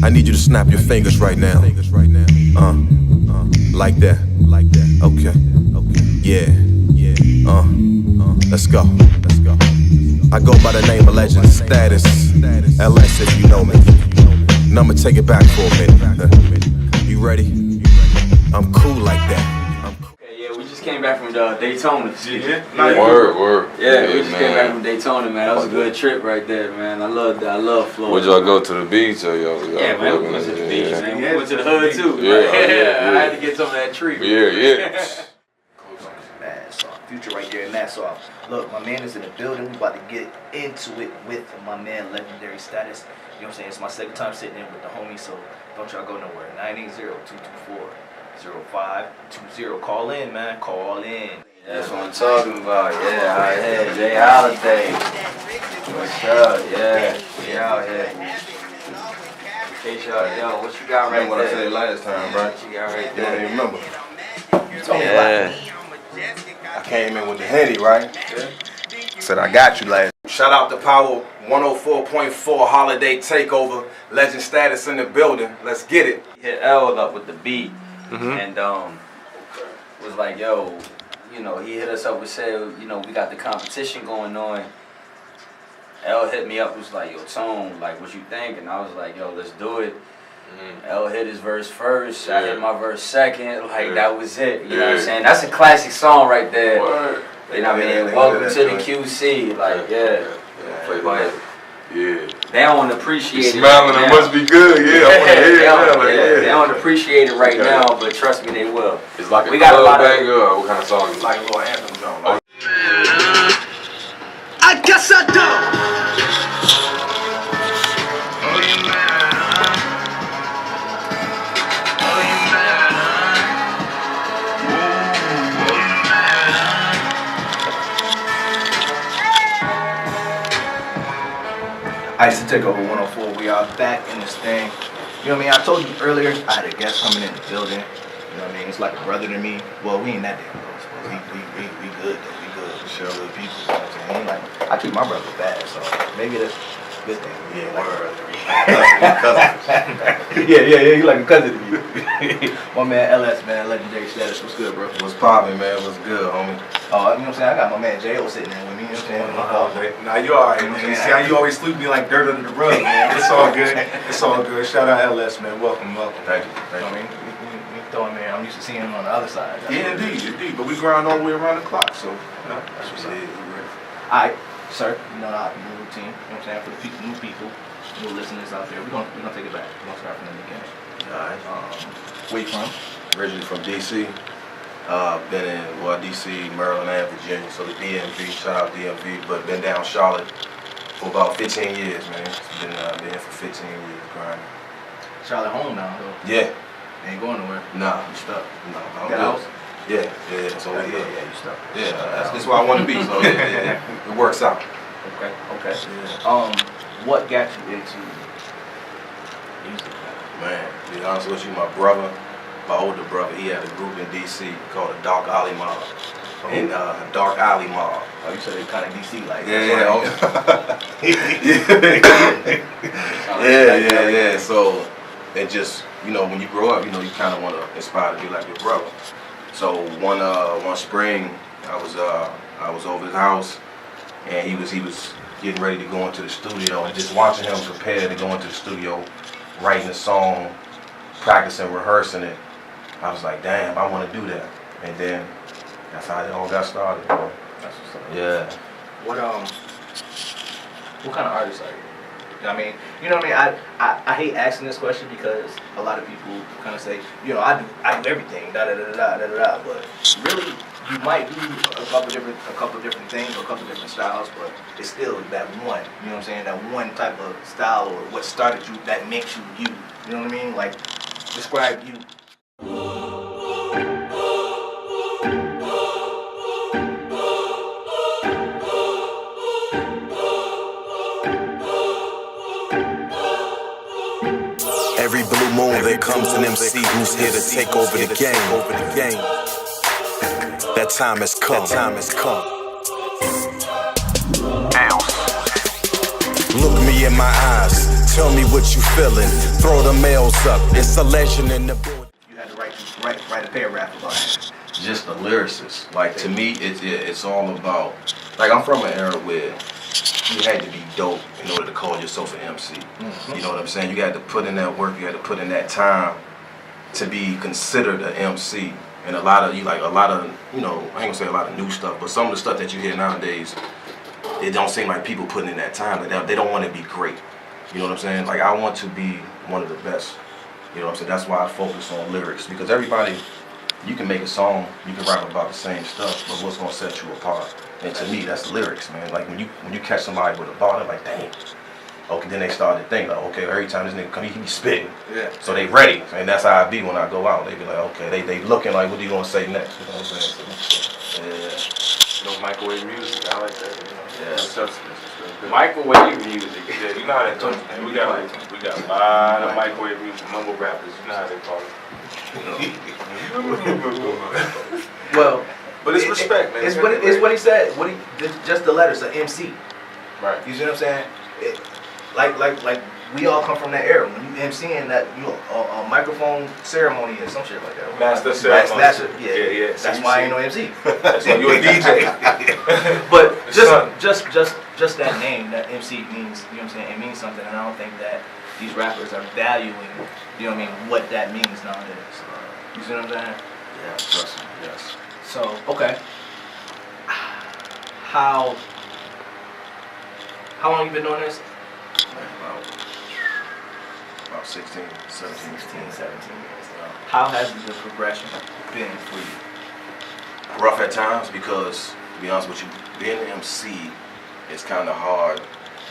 I need you to snap your fingers right now. Like that. Okay. Let's go. I go by the name of Legend Status, LS if you know me. And I'ma take it back for a minute. You ready? I'm cool like that. Yeah, we just came back from Daytona. Word. Yeah, we just came back from Daytona, man. That was a good trip right there, man. I love Florida. Would y'all go to the beach or y'all? Yeah, man, we went to the beach, man. We went to the hood too. Yeah. I had to get some of that treatment. Yeah. Nassau. Future right there in Nassau. Look, my man is in the building. We about to get into it with my man, Legendary Status. You know what I'm saying? It's my second time sitting in with the homie, so don't y'all go nowhere. 980-224-0520. Call in, man. Call in. That's what I'm talking about. Yeah, out here. Jay Holiday. What's up? Yeah, we out here. Hey, yo, what you got right there? What I said last time, right? What you got right You don't there? even remember. You told me about it. I came in with the Henny, right? Yeah. Said I got you last. Shout out to Power 104.4 Holiday Takeover. Legend Status in the building. Let's get it. Hit L up with the beat, and was like, yo, you know, he hit us up and said, you know, we got the competition going on. L hit me up, was like, yo, Tone, like, what you think? And I was like, yo, let's do it. L hit his verse first, I hit my verse second, like, that was it, you know what I'm saying? That's a classic song right there. Word. You know what I mean? Welcome to the QC, like, they don't appreciate it. Smiling, right it now. must be good. Yeah, I want to hear it. They don't appreciate it right now, but trust me, they will. It's like we a got a club lot of banger, or what kind of song is it? Like a little anthem song. I guess I don't. I used to take over 104. We are back in this thing. You know what I mean? I told you earlier, I had a guest coming in the building. You know what I mean? It's like a brother to me. Well, we ain't that damn close, but we good though. We good. We're sure good people. You know what I'm saying? He like, I treat my brother bad, so maybe that's a good thing. Yeah, like a brother. yeah, you like a cousin to me. My man LS, man, Legendary Status. What's good, bro? What's poppin', man? What's good, homie? Oh, you know what I'm saying? I got my man J.O. sitting there with me. You know what I'm saying? Nah, you alright, man. See how you always sweep me like dirt under the rug, man. It's all good. It's all good. Shout out LS, man. Welcome. Thank you. I mean, we throwing, man. I'm used to seeing him on the other side. Yeah, indeed. But we grind all the way around the clock, so that's what's up. Alright, sir. You know the routine. You know what I'm saying? For the people, new listeners out there, we're gonna take it back. We're gonna start from the beginning. Alright. Where you from? Originally from DC. Been in DC, Maryland, and Virginia. So the DMV, shout out DMV, but been down Charlotte for about 15 years, man. Been here for 15 years grinding. Charlotte home now, though. Yeah. Ain't going nowhere. Nah. You stuck. No, You got a house? Yeah. So Yeah, you stuck. Yeah, that's where I want to be. So it works out. Okay. Yeah. What got you into music? Man, to be honest with you, my older brother, he had a group in DC called the Dark Alley Mob. And Dark Alley Mob. Oh, you said it kind of DC like. Yeah. So it just, you know, when you grow up, you know, you kind of want to inspire to be like your brother. So one spring, I was over his house, and he was getting ready to go into the studio, and just watching him prepare to go into the studio, writing a song, practicing, rehearsing it. I was like, damn, I want to do that. And then that's how it all got started, bro. That's what's up. Yeah. What kind of artist are you? You know what I mean? You know what I mean? I hate asking this question because a lot of people kind of say, you know, I do everything, but really, you might do a couple different things or a couple different styles, but it's still that one. You know what I'm saying? That one type of style or what started you that makes you you. You know what I mean? Like, describe you. Every blue moon there comes an MC who's here to take over the game. That time has come. Look me in my eyes, tell me what you feeling. Throw the mails up, it's a legend in the building. You had to write a paragraph about it. Just the lyricist. Like to me, it's all about. Like I'm from an era where you had to be dope in order to call yourself an MC. You know what I'm saying? You had to put in that work. You had to put in that time to be considered an MC. And a lot of you know, I ain't gonna say a lot of new stuff, but some of the stuff that you hear nowadays, it don't seem like people putting in that time. They don't want to be great. You know what I'm saying? Like I want to be one of the best. You know what I'm saying? That's why I focus on lyrics, because everybody, you can make a song, you can rap about the same stuff, but what's gonna set you apart? And to me, that's lyrics, man. Like when you catch somebody with a bar, they're like, dang. Okay, then they start to think like, okay, every time this nigga come, he be spitting. Yeah. So they ready, and that's how I be when I go out. They be like, okay, they looking like, what are you gonna say next? You know what I'm saying? So, yeah. No microwave music. I like that. You know? Yeah. Substance. Microwave music. Yeah, you know how that comes. We got a lot of microwave music, mumble rappers. You know how they call it. Well, But it's respect, man. It's what he said. Just the letters, the MC. Right. You see what I'm saying? Like we all come from that era. When you MCing that, a microphone ceremony or some shit like that. Master ceremony. Yeah. That's why I ain't no MC. That's why you a DJ. But just that name, that MC means, you know what I'm saying? It means something, and I don't think that these rappers are valuing, you know what I mean, what that means nowadays. You see what I'm saying? Yeah, trust me, yes. So, okay. How long you been doing this? About 16, 17, 17 years. How has the progression been for you? Rough at times, because to be honest with you, being an MC is kind of hard,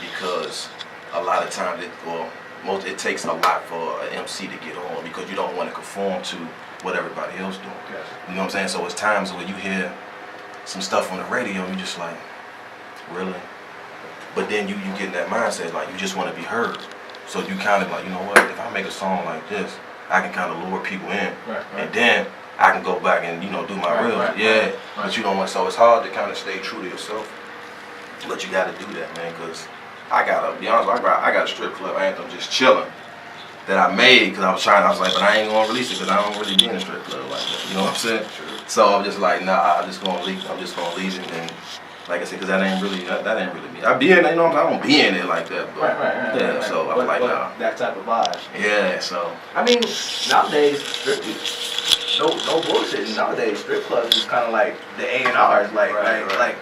because a lot of times it takes a lot for an MC to get on, because you don't want to conform to what everybody else doing. Yes. You know what I'm saying? So it's times where you hear some stuff on the radio, you just like, really? But then you get in that mindset, like you just want to be heard. So you kind of like, you know what, if I make a song like this, I can kind of lure people in, Right. and then I can go back and, do my real. Right. But you don't want, so it's hard to kind of stay true to yourself. But you got to do that, man, because I got to be honest, I got a strip club anthem just chilling that I made, because I was like, but I ain't gonna release it because I don't really be in a strip club like that. You know what I'm saying? Sure. So I'm just like, nah, I'm just gonna leave it, and like I said, because that ain't really me. I be in it, I don't be in it like that. But, Right. Yeah, so I was like, nah. That type of vibe. Yeah, so. I mean, nowadays, no bullshit. Nowadays, strip clubs is kind of like the A&Rs. Like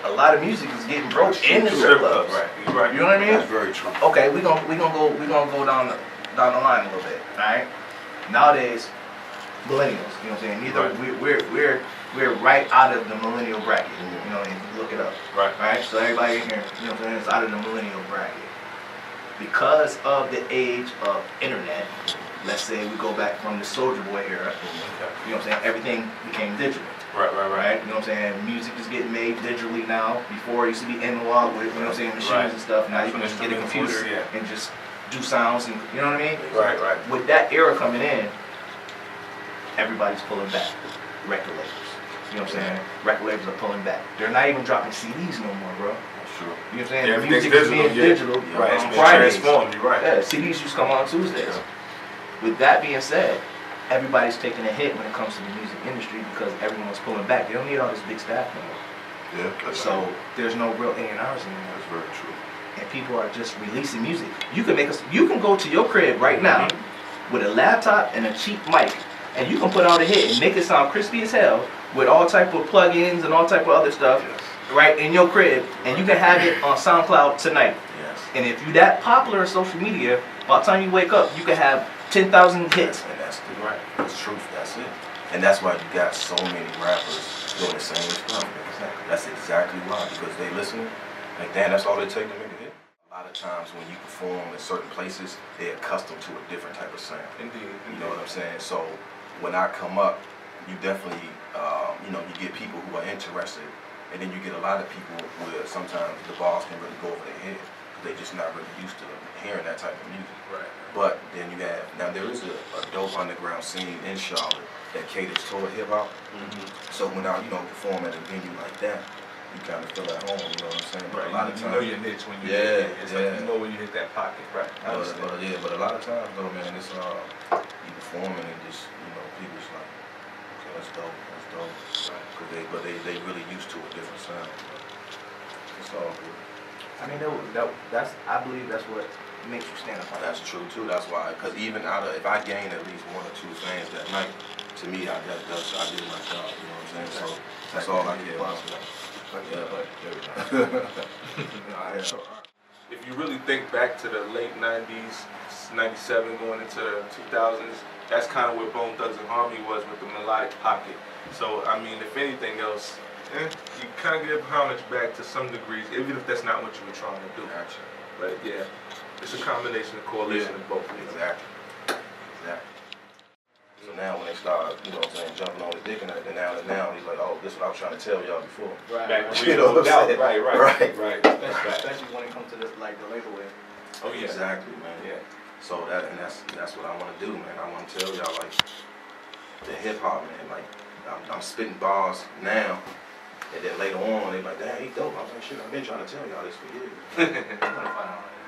a lot of music is getting broke in the strip clubs. Right. You know what I mean? That's very true. Okay, we gonna go down the line a little bit. All right. Nowadays, millennials. You know what I'm saying? We're right out of the millennial bracket. You know, if you look it up. Right. So everybody in here, you know what I'm saying, is out of the millennial bracket. Because of the age of internet, let's say we go back from the Soulja Boy era, you know what I'm saying, everything became digital. Right? You know what I'm saying? Music is getting made digitally now. Before it used to be analog with, you know what I'm saying, machines and stuff. Now you can just get a computer and just do sounds, and you know what I mean? Right. With that era coming in, everybody's pulling back. Record labels. You know what I'm saying? Record labels are pulling back. They're not even dropping CDs no more, bro. That's true. You know what I'm saying? Yeah, The music is being digital Right, it's on been Fridays. transformed, you're right. Yeah, CDs used to come on Tuesdays. Yeah. With that being said, everybody's taking a hit when it comes to the music industry because everyone's pulling back. They don't need all this big staff no more. Yeah, that's So there's no real A&Rs anymore. That's very true. And people are just releasing music. You can go to your crib right now with a laptop and a cheap mic, and you can put out a hit and make it sound crispy as hell with all type of plugins and all type of other stuff, right, in your crib, and you can have it on SoundCloud tonight. Yes. And if you're that popular on social media, by the time you wake up, you can have 10,000 hits. And that's the truth. That's it. And that's why you got so many rappers doing the same stuff. That's exactly why, because they listening. Like, damn, that's all they take to make a hit. A lot of times when you perform in certain places, they're accustomed to a different type of sound. Indeed. You know what I'm saying? So when I come up, you definitely, you get people who are interested, and then you get a lot of people where sometimes the bars can really go over their head because they're just not really used to hearing that type of music. Right. But then now there is a dope underground scene in Charlotte that caters toward hip hop. So when I, perform at a venue like that, you kind of feel at home. You know what I'm saying? But Right. a lot of You times, know your niche when you Yeah, hit it. It's like yeah. you know when you hit that pocket. Right. I understand. but a lot of times though, man, it's you performing and just people just like, okay, that's dope. Right. But they really used to a different sound. But it's all good. I mean, I believe that's what makes you stand apart. That's true too. That's why, because even if I gain at least 1 or 2 fans that night, to me, I did my job. You know what I'm saying? So that's all I care about. If you really think back to the late 90s, 97 going into the 2000s, that's kind of where Bone Thugs and Harmony was with the melodic pocket. So, I mean, if anything else, you kind of give homage back to some degrees, even if that's not what you were trying to do. Gotcha. But yeah, it's a combination of correlation of both. Exactly. So now when they start, jumping on his dick and now he's like, oh, this is what I was trying to tell y'all before. Right. Back when You know what I'm saying? Right. Especially when it comes to the label way. Oh yeah. Exactly, man. Yeah. So that's what I want to do, man. I want to tell y'all like the hip hop, man. Like I'm spitting bars now, and then later on they like, damn, he dope. I was like, shit, I've been trying to tell y'all this for years.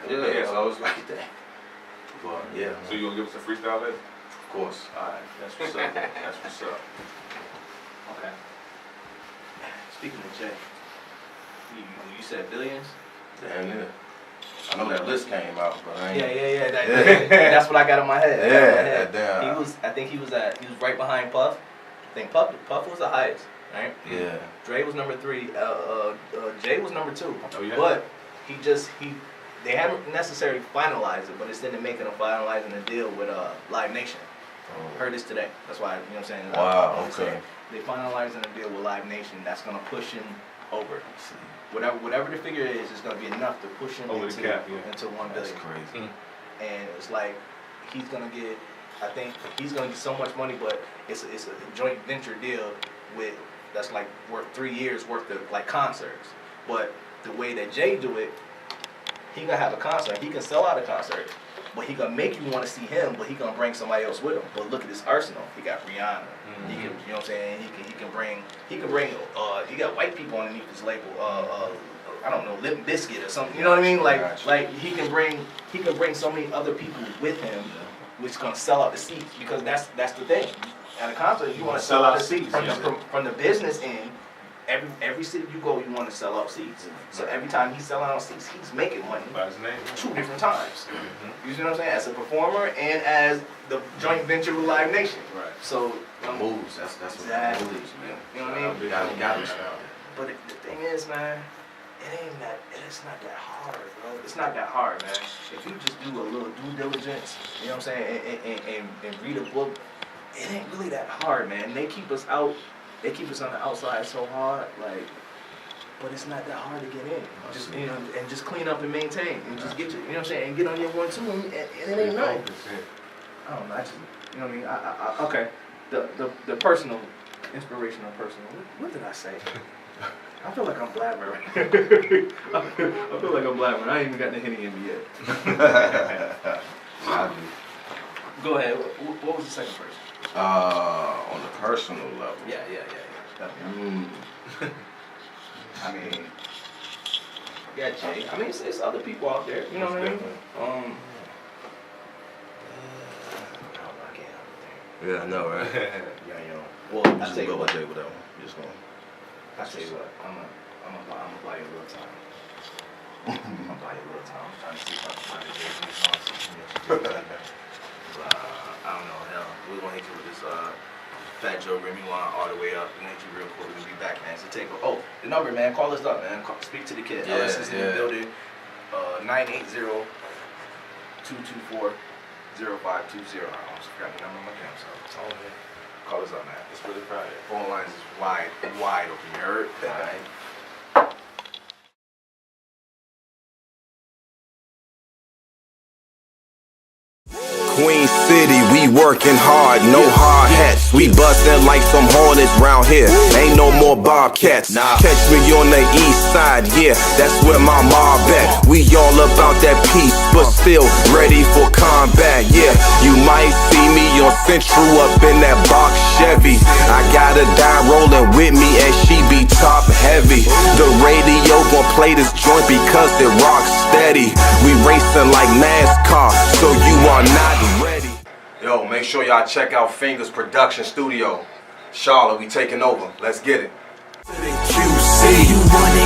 Yeah. So it's like that. But yeah. So you gonna give us a freestyle later? Of course. Alright, that's what's up. That's what's up. Okay. Speaking of Jay, you said billions? Damn yeah. I know that list came out, but I ain't. Yeah. That's what I got in my head. Yeah, damn. I think he was right behind Puff. I think Puff was the highest, right? Yeah. Dre was number 3. Jay was number 2. Oh yeah. But they haven't necessarily finalized it, but it's in the making of finalizing a deal with Live Nation. Heard this today. That's why, you know what I'm saying? Wow, okay. They finalizing a deal with Live Nation that's gonna push him over. Whatever the figure is, it's gonna be enough to push him Over the cap, yeah. into 1 That's billion. crazy. And it's like I think he's gonna get so much money, but it's a joint venture deal that's like worth 3 years worth of like concerts. But the way that Jay do it, he gonna have a concert. He can sell out a concert, but he gonna make you want to see him. But he gonna bring somebody else with him. But look at his arsenal. He got Rihanna. He can, you know what I'm saying? He got white people underneath his label. I don't know, Limp Bizkit or something. You know what I mean? Like he can bring so many other people with him, which is gonna sell out the seats, because that's the thing. At a concert, you want to sell out the seats from the business end. Every city you go, you want to sell out seats. So every time he's selling out seats, he's making money By his name. 2 different times. You see what I'm saying? As a performer and as the joint venture with Live Nation. Right. So The moves, that's what Exactly. the moves, man. You know what I mean? You gotta respect But the thing is, man, it's not that hard, bro. It's not that hard, man. If you just do a little due diligence, you know what I'm saying, and read a book, it ain't really that hard, man. They keep us on the outside so hard, like, but it's not that hard to get in. Just, and just clean up and maintain, and just get you know what I'm saying, and get on your 1-2, and it ain't nothing. I don't know, you know what I mean? I okay, the personal, inspirational personal, what did I say? I feel like I'm blabbering. I feel like I'm blabbering. I ain't even got the Henny in me yet. I do. Go ahead, what was the second person? On the personal level. Yeah. I mean, yeah, Jay. I mean, it's other people out there. You know what I mean? Yeah, I know, right? Well, You I just tell you go what. with that one. You just gonna. I tell you what. I'm gonna buy you a little time. I'm gonna buy you a little time. I'm trying to see if I can find a Jay song. I don't know. Hell, we're gonna hit you with this Fat Joe Remy line all the way up. We're gonna hit you real quick. We'll be back, man. So take a. Oh, the number, man. Call us up, man. Speak to the kid. Yeah, LS is in the building. 980-224-0520. I almost forgot the number on my camera, so call us up, man. It's really Friday. Phone lines is wide open. You heard? All right. Queen City, we working hard, no hard hats. We bustin' like some hornets round here. Ain't no more bobcats. Catch me on the east side, yeah, that's where my mob at. We all about that peace, but still ready for combat, yeah. You might see me on Central up in that box Chevy. I got a dime rolling with me and she be top heavy. The radio gon' play this joint because it rocks steady. We racing like NASCAR, so you are not ready. Yo, make sure y'all check out FiNgrz Production Studio. Charlotte, we taking over. Let's get it. QC, you want it